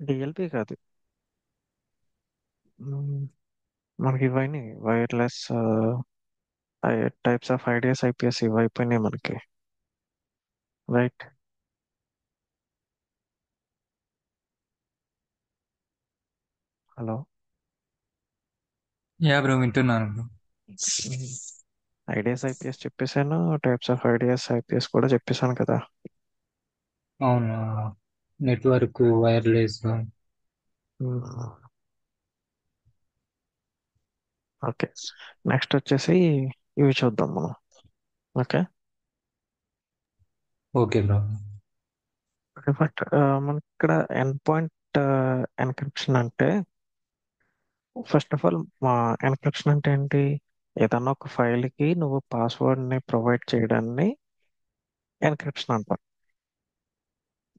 DLP కాదు. మ్మ్, మనకి ఇవన్నీ wireless types of ideas IPS ఇవి అయిపోయినాయి మనకి. రైట్. హలో. యా బ్రో, వింటున్నాను బ్రో. ఐడియాస్ ఐపీఎస్ చెప్పేశాను, టైప్స్ ఆఫ్ ఐడియాస్ ఐపీఎస్ కూడా చెప్పేశాను కదా. అవును. Network wireless. ఓకే. నెక్స్ట్ వచ్చేసి ఇవి చూద్దాం మనం. ఓకే. Okay bro. బట్ మనకి ఇక్కడ ఎండ్ పాయింట్ ఎన్క్రిప్షన్ అంటే, ఫస్ట్ ఆఫ్ ఆల్ మా ఎన్క్రిప్షన్ అంటే ఏంటి? ఏదన్నా ఒక ఫైల్ కి నువ్వు పాస్వర్డ్ ని ప్రొవైడ్ చేయడాన్ని ఎన్క్రిప్షన్ అంటాం.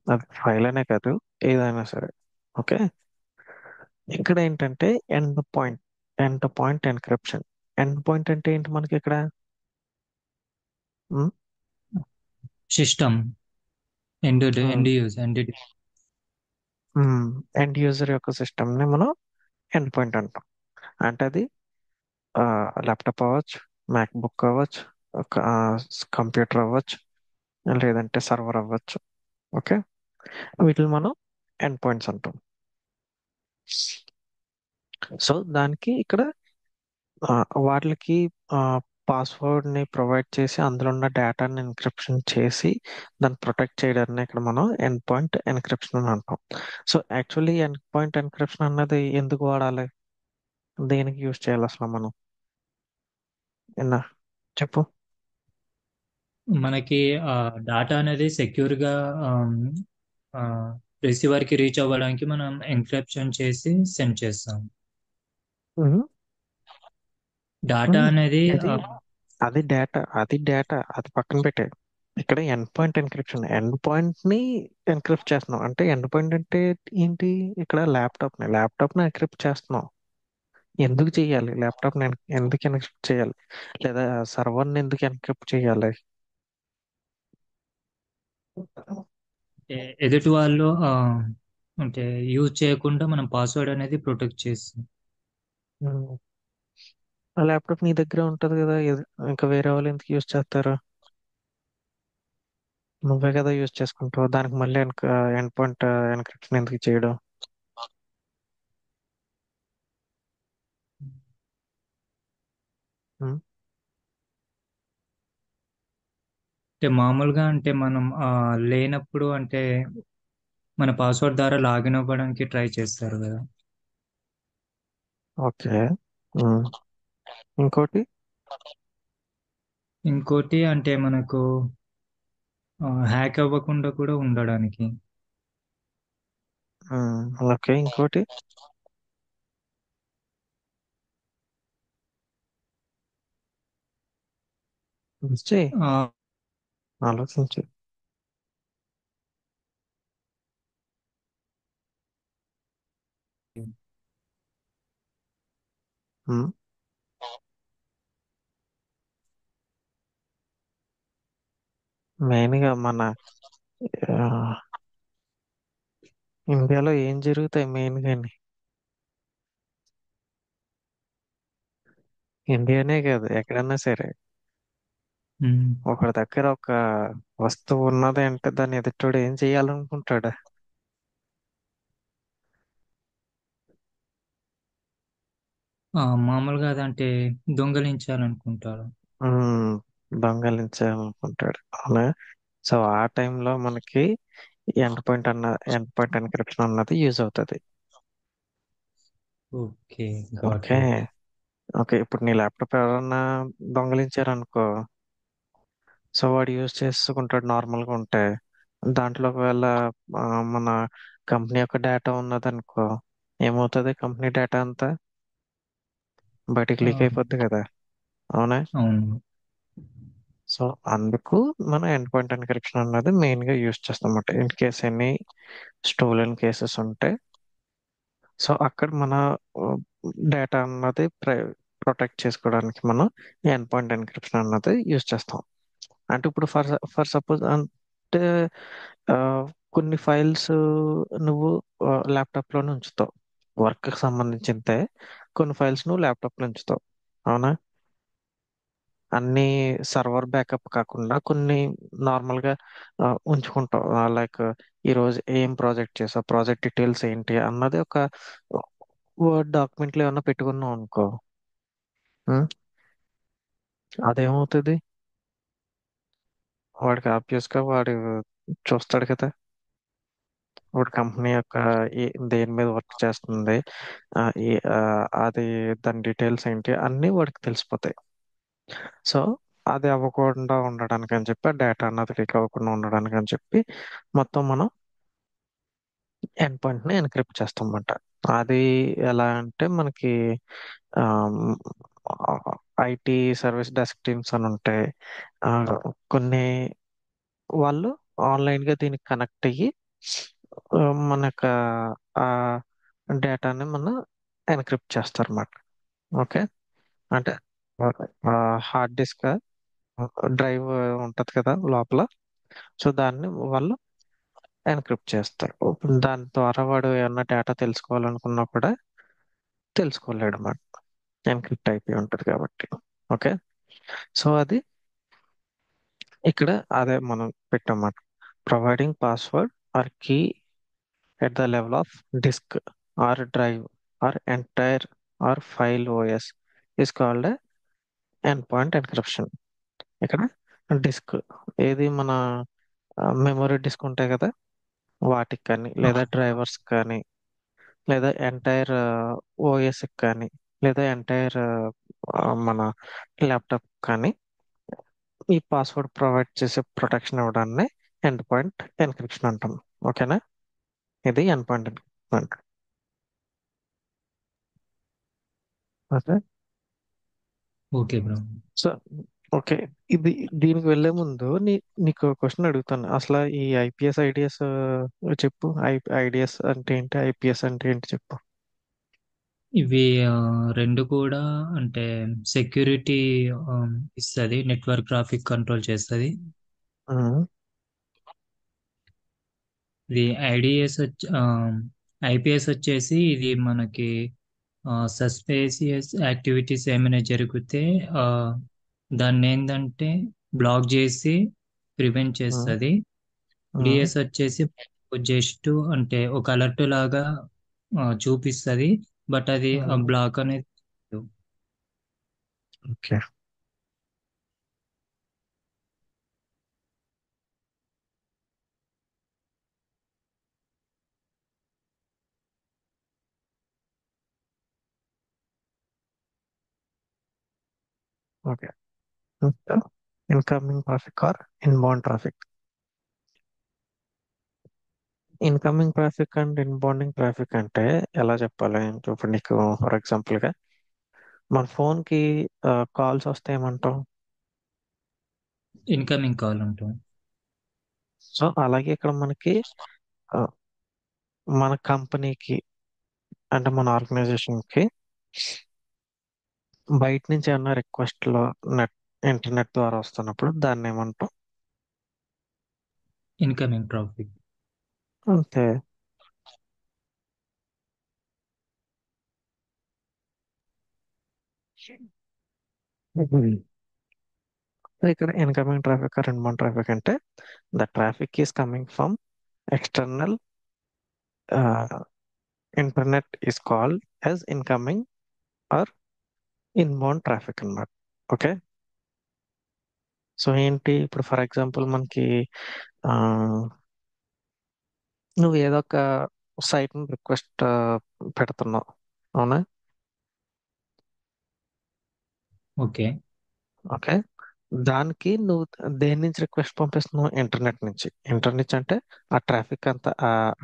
అది ఫైల్ అనే కాదు, ఏదైనా సరే. ఓకే. ఇక్కడ ఏంటంటే end point encryption. End point అంటే ఏంటి మనకి ఇక్కడ? System end use end. End user యొక్క సిస్టమ్ ని మనం ఎండ్ పాయింట్ అంటాం. అంటే అది ల్యాప్టాప్ అవ్వచ్చు, మ్యాక్ బుక్ అవ్వచ్చు, ఒక కంప్యూటర్ అవ్వచ్చు, లేదంటే సర్వర్ అవ్వచ్చు. ఓకే. వీటిని మనం ఎండ్ పాయింట్స్ అంటాం. సో దానికి ఇక్కడ ఆ, వాటికి పాస్వర్డ్ ని ప్రొవైడ్ చేసి అందులో ఉన్న డేటాని ఎన్క్రిప్షన్ చేసి దాన్ని ప్రొటెక్ట్ చేయడాన్ని ఇక్కడ మనం ఎండ్ పాయింట్ ఎన్క్రిప్షన్ అని అంటాం. So actually end point encryption అన్నది ఎందుకు వాడాలి? దేనికి యూజ్ చేయాలి అసలు మనం? ఎన్నా చెప్పు. మనకి ఆ డాటా అనేది సెక్యూర్ గా రిసీవర్ కి రీచ్ అవ్వడానికి మనం ఎన్క్రిప్షన్ చేసి సెండ్ చేస్తాం. మ్మ్. డాటా మ్మ్. అనేది అది అది డేటా అది పక్కన పెట్టే. ఇక్కడ end point encryption, end point ని ఎన్క్రిప్ట్ చేస్తున్నాం. అంటే ఎండ్ పాయింట్ అంటే ఏంటి? ఇక్కడ ల్యాప్టాప్ ని ఎన్క్రిప్ట్ చేస్తున్నాం. ఎందుకు చేయాలి? ల్యాప్టాప్ ని ఎందుకు ఎన్క్రిప్ట్ చేయాలి? లేదా సర్వర్ ని ఎందుకు ఎన్క్రిప్ట్ చేయాలి? ఎదుటి వాళ్ళు అంటే యూజ్ చేయకుండా మనం పాస్వర్డ్ అనేది ప్రొటెక్ట్ చేస్తాం. మ్మ్. ఆ ల్యాప్టాప్ నీ దగ్గర ఉంటది కదా, ఇంకా వేరే వాళ్ళు ఎందుకు యూజ్ చేస్తారు? నువ్వే కదా యూజ్ చేసుకుంటావు, దానికి మళ్ళీ ఎండ్ పాయింట్ ఎన్క్రిప్షన్ ఎందుకు చేయడం? మ్మ్. అంటే మామూలుగా అంటే మనం లేనప్పుడు అంటే మన పాస్వర్డ్ ద్వారా లాగిన్ అవ్వడానికి ట్రై చేస్తారు కదా. ఓకే. మ్మ్. ఇంకోటి. ఇంకోటి అంటే మనకు హ్యాక్ అవ్వకుండా కూడా ఉండడానికి. మ్మ్. ఓకే. ఇంకోటి. చెయ్. ఆ, ఆలోచించు. మ్మ్. మెయిన్ గా మన ఆ, ఇండియాలో ఏం జరుగుతాయి మెయిన్ గాని? ఇండియానే కాదు, ఎక్కడన్నా సరే. ఉమ్, ఒకరి దగ్గర ఒక వస్తువు ఉన్నది అంటే దాన్ని ఎదుటోడు ఏం చేయాలనుకుంటాడు? మామూలుగా అదంటే దొంగలించాలనుకుంటారు. ఉమ్, దొంగలించాలనుకుంటాడు. అవునా? సో ఆ టైంలో మనకి ఎండ్ పాయింట్ ఎన్క్రిప్షన్ అన్నది యూజ్ అవుతుంది. Okay, got okay. It. Okay. ఇప్పుడు నీ ల్యాప్టాప్ ఎవరన్నా దొంగలించారనుకో, సో వాడు యూజ్ చేసుకుంటాడు నార్మల్గా ఉంటే. దాంట్లో ఒకవేళ ఆ, మన కంపెనీ యొక్క డేటా ఉన్నదనుకో, ఏమవుతుంది? కంపెనీ డేటా అంతా బయటికి లీక్ అయిపోద్ది కదా. అవునా? అవును. సో అందుకు మనం ఎండ్ పాయింట్ ఎన్క్రిప్షన్ అన్నది మెయిన్ గా యూజ్ చేస్తాం అన్నమాట. In case any stolen cases ఉంటే, సో అక్కడ మన డేటా అన్నది ప్రొటెక్ట్ చేసుకోవడానికి మనం ఎండ్ పాయింట్ ఎన్క్రిప్షన్ అన్నది యూజ్ చేస్తాం. అంటే ఇప్పుడు ఫర్ సపోజ్ అంటే కొన్ని ఫైల్స్ నువ్వు ల్యాప్టాప్ లోనే ఉంచుతావు. వర్క్ కి సంబంధించింతే కొన్ని ఫైల్స్ నువ్వు ల్యాప్టాప్ లో ఉంచుతావు. అవునా? అన్ని సర్వర్ బ్యాకప్ కాకుండా కొన్ని నార్మల్ గా ఉంచుకుంటావు. లైక్ ఈ రోజు ఏం ప్రాజెక్ట్ చేసావు, ప్రాజెక్ట్ డీటెయిల్స్ ఏంటి అన్నది ఒక వర్డ్ డాక్యుమెంట్ లో ఏమన్నా పెట్టుకున్నావు అనుకో. ఉం? అదేమవుతుంది? వాడికి ఆబ్వియస్ గా వాడు చూస్తాడు కదా, వాడి కంపెనీ యొక్క దేని మీద వర్క్ చేస్తుంది, ఆ, ఈ ఆ, అది దాని డీటెయిల్స్ ఏంటి అన్నీ వాడికి తెలిసిపోతాయి. సో అది అవ్వకుండా ఉండడానికి అని చెప్పి, ఆ డేటా అన్నది లీక్ అవ్వకుండా ఉండడానికి అని చెప్పి మొత్తం మనం ఎండ్ పాయింట్ ని ఎన్క్రిప్ట్ చేస్తాం అన్నమాట. అది ఎలా అంటే మనకి ఐటీ సర్వీస్ డెస్క్ టీమ్స్ అని ఉంటాయి. ఆ, కొన్ని వాళ్ళు ఆన్లైన్ గా దీనికి కనెక్ట్ అయ్యి ఆ, మన యొక్క ఆ డేటాని మనం ఎన్క్రిప్ట్ చేస్తారన్నమాట. ఓకే. అంటే హార్డ్ డిస్క్ డ్రైవ్ ఉంటది కదా లోపల. సో దాన్ని వాళ్ళు ఎన్క్రిప్ట్ చేస్తారు. దాని ద్వారా వాడు ఏమన్నా డేటా తెలుసుకోవాలనుకున్నా కూడా తెలుసుకోలేడు అన్నమాట. ఎన్క్రిప్ట్ అయిపోయి ఉంటది కాబట్టి. ఓకే. సో అది ఇక్కడ అదే మనం పెట్టామన్నమాట. Providing password or key at the level of disk or drive or entire or file OS is called end point encryption. ఇక్కడ డిస్క్ ఏది మన మెమొరీ డిస్క్ ఉంటాయి కదా, వాటికి కానీ లేదా డ్రైవర్స్ కానీ లేదా ఎంటైర్ ఓఎస్ కానీ లేదా ఎంటైర్ మన ల్యాప్టాప్ కానీ ఈ పాస్వర్డ్ ప్రొవైడ్ చేసే ప్రొటెక్షన్ ఇవ్వడాన్ని ఎండ్ పాయింట్ ఎన్క్రిప్షన్ అంటాం. ఓకేనా? ఇది end point encryption. Okay. Okay bro. So okay. ఇది దీనికి వెళ్లే ముందు నీకు క్వశ్చన్ అడుగుతాను. అసలు ఈ ఐపీఎస్ ఐడిఎస్ చెప్పు. ఐడిఎస్ అంటే ఏంటి, ఐపీఎస్ అంటే ఏంటి చెప్పు. ఇవి రెండు కూడా అంటే సెక్యూరిటీ ఇస్తుంది, నెట్వర్క్ ట్రాఫిక్ కంట్రోల్ చేస్తుంది. ఉమ్, ఇది ఐడిఎస్ ఐపీఎస్ వచ్చేసి ఇది మనకి సస్పేసియస్ యాక్టివిటీస్ ఏమైనా జరిగితే ఆ, దాన్ని ఏంటంటే బ్లాక్ చేసి ప్రివెంట్ ఉమ్, చేస్తుంది. ఉమ్, డిఎస్ వచ్చేసి జస్ట్ అంటే ఒక అలర్ట్ లాగా చూపిస్తుంది, బట్ అది ఉమ్. బ్లాక్ అనేది okay. Okay. Incoming traffic or inbound traffic. Incoming traffic and inbounding traffic అంటే ఎలా చెప్పాలి? ఇప్పుడు నీకు ఫర్ ఎగ్జాంపుల్ గా మన ఫోన్ కి కాల్స్ వస్తే ఏమంటాం? ఇన్కమింగ్ కాల్ ఉంటుంది. సో అలాగే ఇక్కడ మనకి ఆ, మన కంపెనీకి అంటే మన ఆర్గనైజేషన్ కి బయట నుంచి ఏమన్నా రిక్వెస్ట్లు నెట్ ఇంటర్నెట్ ద్వారా వస్తున్నప్పుడు దాన్ని ఏమంటాం? Incoming traffic. అంతే. Mhm. ఇక్కడ incoming traffic or inbound traffic అంటే the traffic is coming from external internet is called as incoming or inbound traffic అన్నమాట. ఓకే. సో ఏంటి ఇప్పుడు ఫర్ ఎగ్జాంపుల్ మనకి ఆ, నువ్వు ఏదో ఒక సైట్ రిక్వెస్ట్ పెడుతున్నావు. అవునా? ఓకే. ఓకే. దానికి నువ్వు దేని నుంచి రిక్వెస్ట్ పంపిస్తున్నావు? ఇంటర్నెట్ నుంచి. ఇంటర్నెట్ అంటే ఆ ట్రాఫిక్ అంతా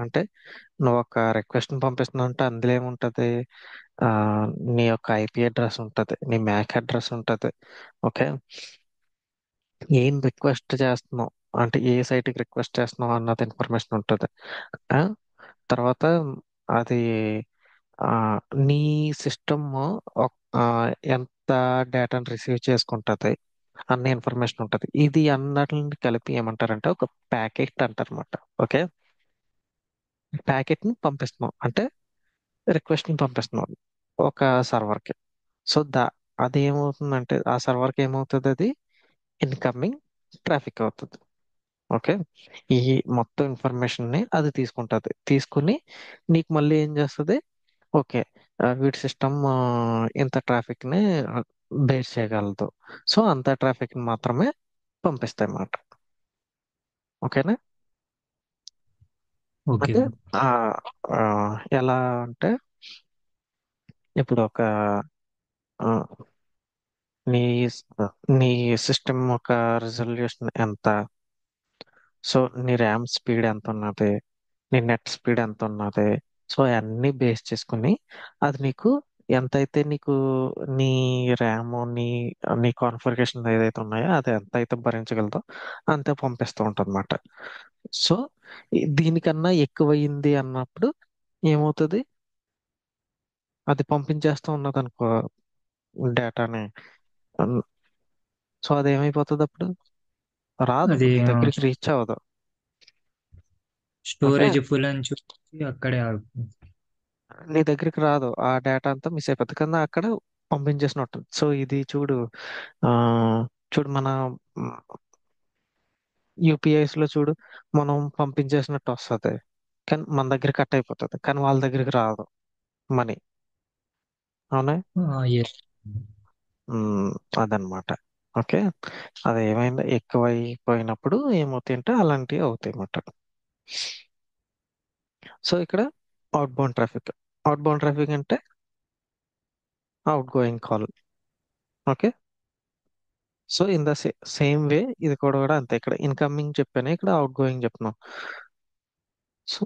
అంటే నువ్వు ఒక రిక్వెస్ట్ పంపిస్తున్నావు అంటే అందులో ఏముంటది? ఆ, నీ యొక్క ఐపీ అడ్రస్ ఉంటది, నీ మ్యాక్ అడ్రస్ ఉంటది. ఓకే. ఏం రిక్వెస్ట్ చేస్తున్నావు అంటే ఏ సైట్ కి రిక్వెస్ట్ చేస్తున్నావు అన్నది ఇన్ఫర్మేషన్ ఉంటుంది. ఆ, తర్వాత అది ఆ, నీ సిస్టమ్ ఎంత డేటాను రిసీవ్ చేసుకుంటది అన్న ఇన్ఫర్మేషన్ ఉంటది. ఇది అన్నిటిని కలిపి ఏమంటారంటే ఒక ప్యాకెట్ అంటారు అనమాట. ఓకే. ప్యాకెట్ ని పంపిస్తున్నాం అంటే రిక్వెస్ట్ ని పంపిస్తున్నాం ఒక సర్వర్ కి. సో అది ఏమవుతుందంటే ఆ సర్వర్ కి ఏమవుతుంది, అది ఇన్కమింగ్ ట్రాఫిక్ అవుతుంది. ఓకే. ఈ మొత్తం ఇన్ఫర్మేషన్ ని అది తీసుకుంటది, తీసుకుని నీకు మళ్ళీ ఏం చేస్తుంది, ఓకే, వీటి సిస్టమ్ ఇంత ట్రాఫిక్ ని బేర్ చేయగలదు. సో అంత ట్రాఫిక్ ని మాత్రమే పంపిస్తాయి అన్నమాట. ఓకేనా. ఓకే అంటే బ్రో. ఆ ఆ, ఎలా అంటే ఇప్పుడు ఒక ఆ, నీ నీ సిస్టమ్ ఒక రిజల్యూషన్ ఎంత, సో నీ ర్యామ్ స్పీడ్ ఎంత ఉన్నది, నీ నెట్ స్పీడ్ ఎంత ఉన్నది, సో అన్ని బేస్ చేసుకుని అది నీకు ఎంతైతే నీకు నీ ర్యామ్ నీ కాన్ఫిగరేషన్ ఏదైతే ఉన్నాయో అది ఎంత అయితే భరించగలదో అంతే పంపిస్తూ ఉంటుంది అనమాట. సో దీనికన్నా ఎక్కువయింది అన్నప్పుడు ఏమవుతుంది, అది పంపించేస్తూ ఉన్నది అనుకో డేటాని. సో అది ఏమైపోతుంది అప్పుడు, రాదు అది నీ దగ్గరికి, రీచ్ అవ్వదు. ఓకే. స్టోరేజ్ ఫుల్ అని చూసి అక్కడే ఆగుతుంది. నీ దగ్గరికి రాదు, ఆ డేటా అంతా మిస్ అయిపోతుంది కదా అక్కడ పంపించేసినట్టు. సో ఇది చూడు, ఆ చూడు మన యూపీఐస్ లో చూడు, మనం పంపించేసినట్టు వస్తుంది కానీ మన దగ్గర కట్ అయిపోతుంది, కానీ వాళ్ళ దగ్గరికి రాదు మనీ. అవునా. ఎస్. ఉమ్, అదనమాట. ఓకే. అది ఏమైంది ఎక్కువైపోయినప్పుడు ఏమవుతాయంటే అలాంటివి అవుతాయి అన్నమాట. సో ఇక్కడ outbound traffic. Outbound traffic అంటే outgoing call. Okay. So in the same way ఇది కూడా అంతే, ఇక్కడ ఇన్కమింగ్ చెప్పాను, ఇక్కడ అవుట్ గోయింగ్ చెప్తున్నాం. సో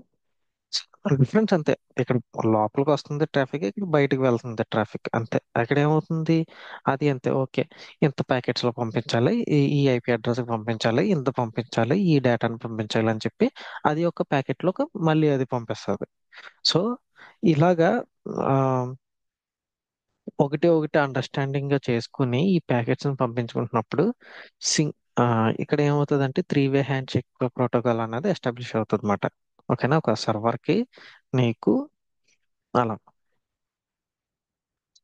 డిఫరెన్స్ అంతే, ఇక్కడ లోపలికి వస్తుంది ట్రాఫిక్, ఇక్కడ బయటకు వెళ్తుంది ట్రాఫిక్, అంతే. అక్కడ ఏమవుతుంది, అది అంతే. ఓకే, ఇంత ప్యాకెట్స్ లో పంపించాలి, ఈ ఐపీ అడ్రస్ కి పంపించాలి, ఇంత పంపించాలి, ఈ డేటాను పంపించాలి అని చెప్పి అది ఒక ప్యాకెట్ లో మళ్ళీ అది పంపిస్తుంది. సో ఇలాగా ఆ, ఒకటి ఒకటి అండర్స్టాండింగ్ గా చేసుకుని ఈ ప్యాకెట్స్ ని పంపించుకుంటున్నప్పుడు సింగ్ ఇక్కడ ఏమవుతుంది అంటే 3-వే హ్యాండ్ షేక్ ప్రోటోకాల్ అనేది ఎస్టాబ్లిష్ అవుతుంది అనమాట. ఓకేనా. ఒక సర్వర్ కి నీకు అలా,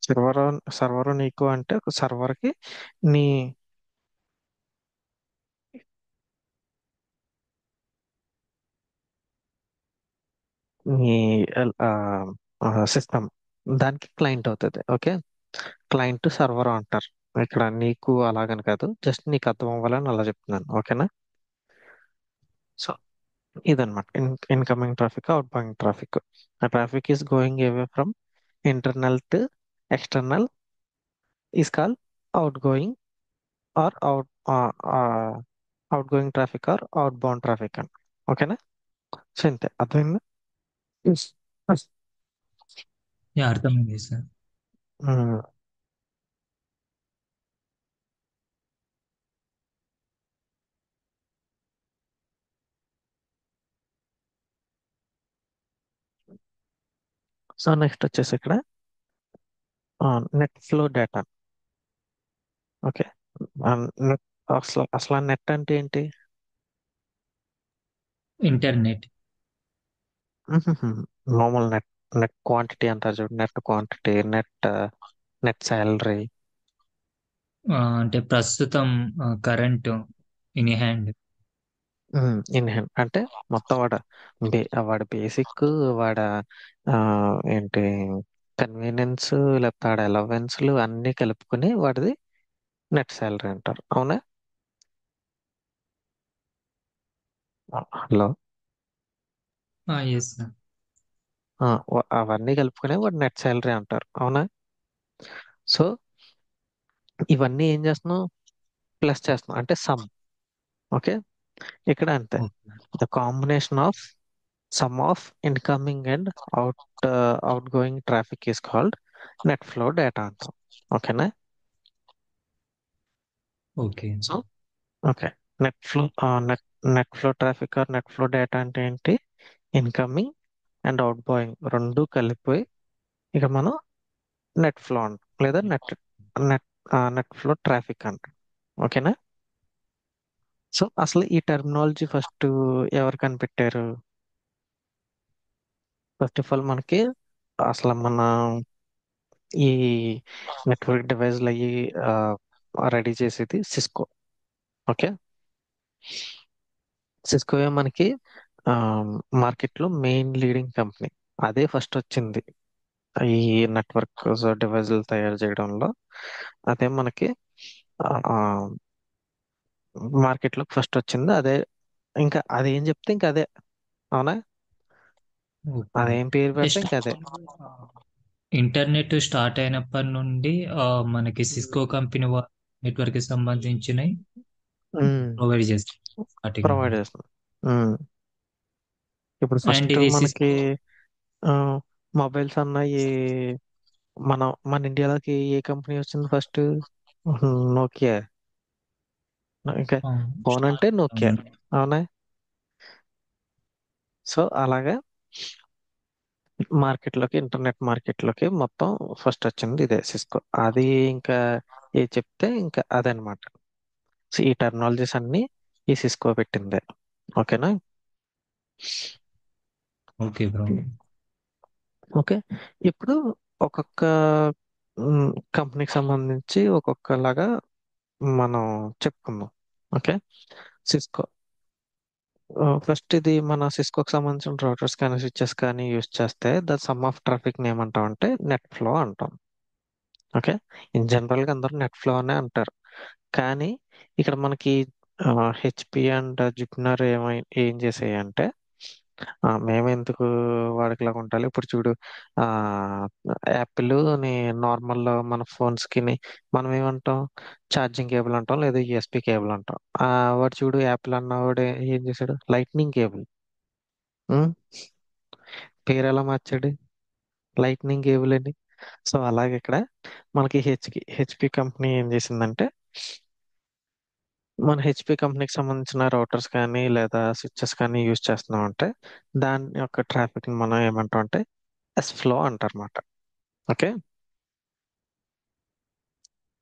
సర్వర్ సర్వర్ నీకు అంటే ఒక సర్వర్ కి నీ నీ సిస్టమ్ దానికి క్లయింట్ అవుతుంది. ఓకే. క్లయింట్ సర్వర్ అంటారు ఇక్కడ, నీకు అలాగని కాదు, జస్ట్ నీకు అర్థం అవ్వాలని అలా చెప్తున్నాను. ఓకేనా. సో ఇదన్నమాట incoming traffic, out going traffic. ఆ traffic is going away from internal to external is call outgoing or out going traffic or outbound traffic అని. ఓకేనా. సో ఇంతే, అర్థమైందా. Yes. Yes. యా, అర్థమైంది సార్. ఉమ్, సో నెక్స్ట్ వచ్చేసి ఇక్కడ net flow data. Okay. Net, అసలు net అంటే ఏంటి. Internet. Normal net, net quantity అంటారు చూడు, నెట్ క్వాంటిటీ, నెట్ శాలరీ. అంటే ప్రస్తుతం current in hand. In hand అంటే మొత్తం వాడి బేసిక్, వాడ ఆ, ఏంటి కన్వీనియన్స్, లేకపోతే వాడి అలవెన్స్లు అన్ని కలుపుకుని వాడిది నెట్ శాలరీ అంటారు. అవునా. హలో. Yes sir. అవన్నీ కలుపుకునే వాడు నెట్ శాలరీ అంటారు. అవునా. సో ఇవన్నీ ఏం చేస్తున్నాం, ప్లస్ చేస్తున్నాం అంటే సమ్. ఓకే. ఇక్కడ అంతే, okay. The combination of sum of incoming and out out going traffic is called net flow data అంటాం. ఓకేనా. Okay. So okay, net flow net net flow traffic or net flow data అంటే ఏంటి, incoming and out going రెండు కలిపిపోయి ఇక మనం net flow అంటాం, లేదా net net flow traffic అంటాం. ఓకేనా. సో అసలు ఈ టెర్మినాలజీ ఫస్ట్ ఎవరు కనిపెట్టారు. ఫస్ట్ ఆఫ్ ఆల్ మనకి అసలు మన ఈ నెట్వర్క్ డివైస్లు అయ్యి రెడీ చేసేది సిస్కో. ఓకే. సిస్కో మనకి మార్కెట్లో మెయిన్ లీడింగ్ కంపెనీ. అదే ఫస్ట్ వచ్చింది ఈ నెట్వర్క్ డివైజులు తయారు చేయడంలో. అదే మనకి మార్కెట్లోకి ఫస్ట్ వచ్చింది అదే. ఇంకా అదేం చెప్తే ఇంకా అదే. అవునా? ఓకే. అదేం పేరు అంటే పెడితే ఇంకా అదే. ఇంటర్నెట్ స్టార్ట్ అయినప్పటి నుండి మనకి సిస్కో కంపెనీ నెట్వర్క్ కి సంబంధించినవి ప్రొవైడ్ చేస్తారు స్టార్టింగ్ ప్రొవైడ్ నుండి. చేస్తుంది. ఉమ్. ఇప్పుడు అండ్ ఫస్ట్ ఇది మనకి మొబైల్స్ అన్నాయి. మన ఇండియాలోకి ఏ కంపెనీ వచ్చింది ఫస్ట్? నోకియా. ఇంకా ఫోన్ అంటే నోకియా. అవునా? సో అలాగే మార్కెట్లోకి, ఇంటర్నెట్ మార్కెట్లోకి మొత్తం ఫస్ట్ వచ్చింది ఇదే సిస్కో. అది ఇంకా ఏ చెప్తే ఇంకా అదనమాట. సో ఈ టెక్నాలజీస్ అన్ని ఈ సిస్కో పెట్టిందే. ఓకేనా? Okay bro. ఓకే. ఇప్పుడు ఒక్కొక్క కంపెనీకి సంబంధించి ఒక్కొక్కలాగా మనం చెప్పుకుందాం. ఓకే. సిస్కో. ఫస్ట్ ఇది మన సిస్కోకి సంబంధించిన రౌటర్స్ కానీ స్విచెస్ కానీ యూస్ చేస్తే ద సమ్ ఆఫ్ ట్రాఫిక్ ఏమంటాం అంటే నెట్ ఫ్లో అంటాం. ఓకే. ఇన్ జనరల్ గా అందరూ నెట్ ఫ్లో అనే అంటారు. కానీ ఇక్కడ మనకి హెచ్పి అండ్ జుపిటర్ ఏం చేసాయి అంటే మేము ఎందుకు వాడుకలాగా ఉండాలి. ఇప్పుడు చూడు, ఆ యాపిల్ ని నార్మల్ మన ఫోన్స్ కి మనం ఏమంటాం? ఛార్జింగ్ కేబుల్ అంటాం, లేదా యూఎస్బి కేబుల్ అంటాం. వాడు చూడు, యాపిల్ అన్నవాడు ఏం చేశాడు? Lightning cable. పేరు ఎలా మార్చాడు? లైట్నింగ్ కేబుల్ అని. సో అలాగే ఇక్కడ మనకి హెచ్పి కంపెనీ ఏం చేసిందంటే, మన హెచ్పి కంపెనీకి సంబంధించిన రౌటర్స్ కానీ లేదా స్విచెస్ కానీ యూజ్ చేస్తున్నాం అంటే దాని యొక్క ట్రాఫిక్ ని మనం ఏమంటాం అంటే ఎస్ ఫ్లో అంటారన్నమాట. Okay.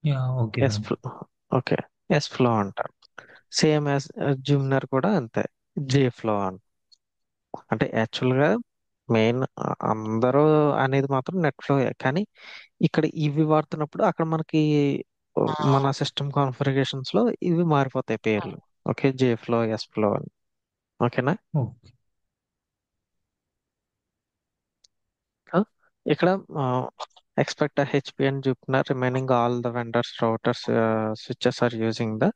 Yeah okay yes bro. Flow. Okay. S flow అంటారు. సేమ్ యాజ్ జూమినర్ కూడా అంతే. జే ఫ్లో అంటే యాక్చువల్ గా మెయిన్ అందరూ అనేది మాత్రం నెట్ ఫ్లో. కానీ ఇక్కడ ఇవి వాడుతున్నప్పుడు అక్కడ మనకి మన సిస్టమ్ కాన్ఫిగరేషన్స్ లో ఇవి మారిపోతాయి పేర్లు. Okay. J flow, S flow అని. ఓకేనా? ఓకే. ఆ, ఇక్కడ expect HP and Jupiter remaining all the vendors routers switches are using the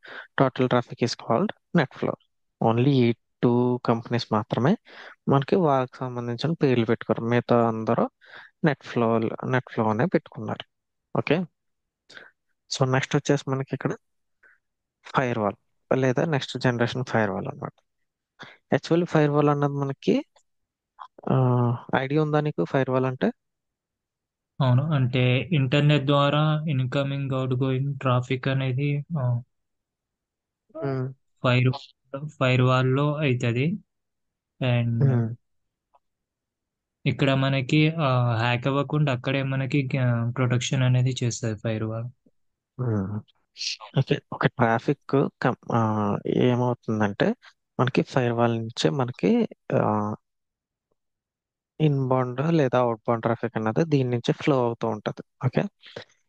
total traffic is called net flow. Only ఈ టూ కంపెనీస్ మాత్రమే మనకి వాళ్ళకి సంబంధించిన పేర్లు పెట్టుకోరు. మిగతా అందరూ నెట్ ఫ్లో నెట్ ఫ్లో అనే పెట్టుకున్నారు. ఓకే. సో నెక్స్ట్ వచ్చేసి మనకి ఇక్కడ ఫైర్ వాల్ లేదా నెక్స్ట్ జనరేషన్ ఫైర్ వాల్ అన్నమాట. యాక్చువల్లీ ఫైర్ వాల్ అన్నది మనకి ఐడియా ఉందా నీకు? ఫైర్ వాల్ అంటే అవును, అంటే ఇంటర్నెట్ ద్వారా ఇన్కమింగ్ అవుట్ గోయింగ్ ట్రాఫిక్ అనేది ఉమ్, ఫైర్ ఫైర్ వాల్ లో అవుతుంది. అండ్ ఉమ్, ఇక్కడ మనకి హ్యాక్ అవ్వకుండా అక్కడే మనకి ప్రొటెక్షన్ అనేది చేస్తుంది ఫైర్ వాల్. ఉమ్. ఓకే. ఒక ట్రాఫిక్ ఏమవుతుందంటే మనకి ఫైర్ వాల్ నుంచే మనకి ఇన్బౌండ్ లేదా అవుట్ బౌండ్ ట్రాఫిక్ అన్నది దీని నుంచి ఫ్లో అవుతూ ఉంటది. ఓకే.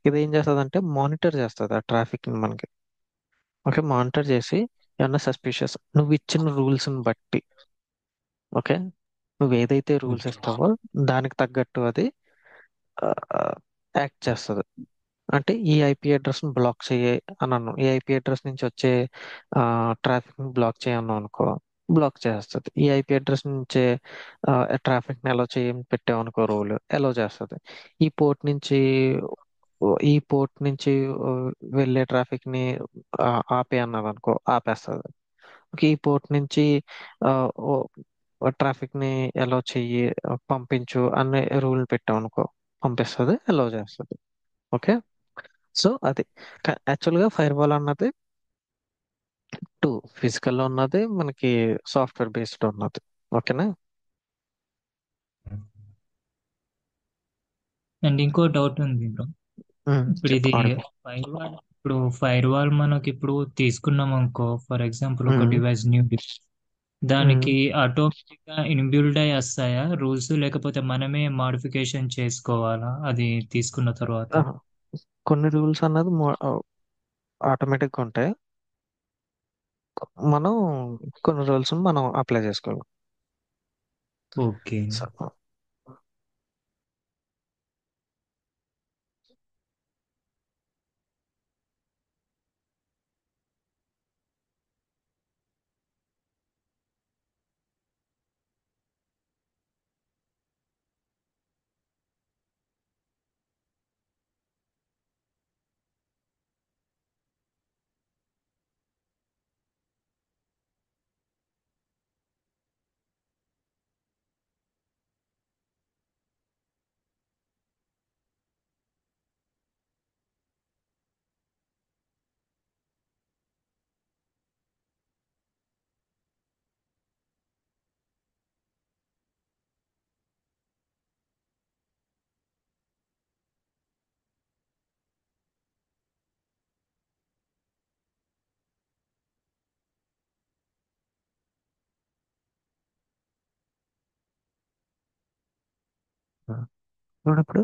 ఇది ఏం చేస్తుంది అంటే మానిటర్ చేస్తుంది ఆ ట్రాఫిక్ ని మనకి. ఓకే. మానిటర్ చేసి ఏమన్నా సస్పిషియస్ నువ్వు ఇచ్చిన రూల్స్ ని బట్టి. ఓకే. నువ్వు ఏదైతే రూల్స్ ఓకే. ఇస్తావో దానికి తగ్గట్టు అది యాక్ట్ చేస్తుంది. అంటే ఈ ఐపీ అడ్రస్ ని బ్లాక్ చేయి అని అన్నాం. ఈ ఐపీ అడ్రస్ నుంచి వచ్చే ట్రాఫిక్ ని బ్లాక్ చేయన్నాం అనుకో, బ్లాక్ చేస్తుంది. ఈ ఐపీ అడ్రస్ నుంచే ట్రాఫిక్ ని అలో చేయని పెట్టామనుకో, రూల్ అలో చేస్తుంది. ఈ పోర్ట్ నుంచి ఈ పోర్ట్ నుంచి ఆ, వెళ్ళే ట్రాఫిక్ ని ఆపే అన్నది అనుకో, ఆపేస్తుంది. ఓకే. ఈ పోర్ట్ నుంచి ట్రాఫిక్ ని అలో చెయ్యి, పంపించు అనే రూల్ పెట్టామనుకో, పంపిస్తుంది, అలో చేస్తుంది. ఓకే. సో అది యాక్చువల్ గా ఫైర్ వాల్ అన్నది టూ ఫిజికల్ లో ఉన్నది, మనకి సాఫ్ట్వేర్ బేస్డ్ ఉన్నది. ఓకేనా? అండ్ ఇంకో డౌట్ ఉంది బ్రో. ఇప్పుడు చెప్పు, ఇది అడుగు. ఫైర్ వాల్ మనకి ఇప్పుడు తీసుకున్నాం అనుకో, ఫర్ ఎగ్జాంపుల్ ఒక ఉమ్, డివైస్ న్యూ డివైస్. దానికి ఆటోమేటిక్గా ఇన్బిల్డ్ అయి వస్తాయా రూల్స్, లేకపోతే మనమే మాడిఫికేషన్ చేసుకోవాలా అది తీసుకున్న తర్వాత? కొన్ని రూల్స్ అన్నది ఆటోమేటిక్గా ఉంటాయి. మనం కొన్ని రూల్స్ మనం అప్లై చేసుకోవాలి. ఓకే. సో, ఇప్పుడు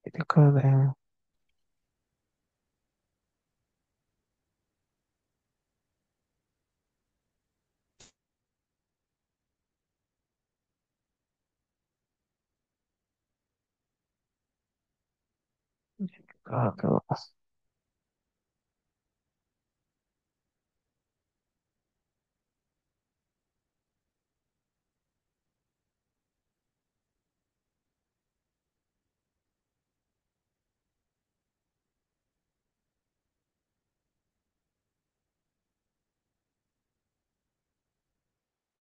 ఇది కాదే. కాదు.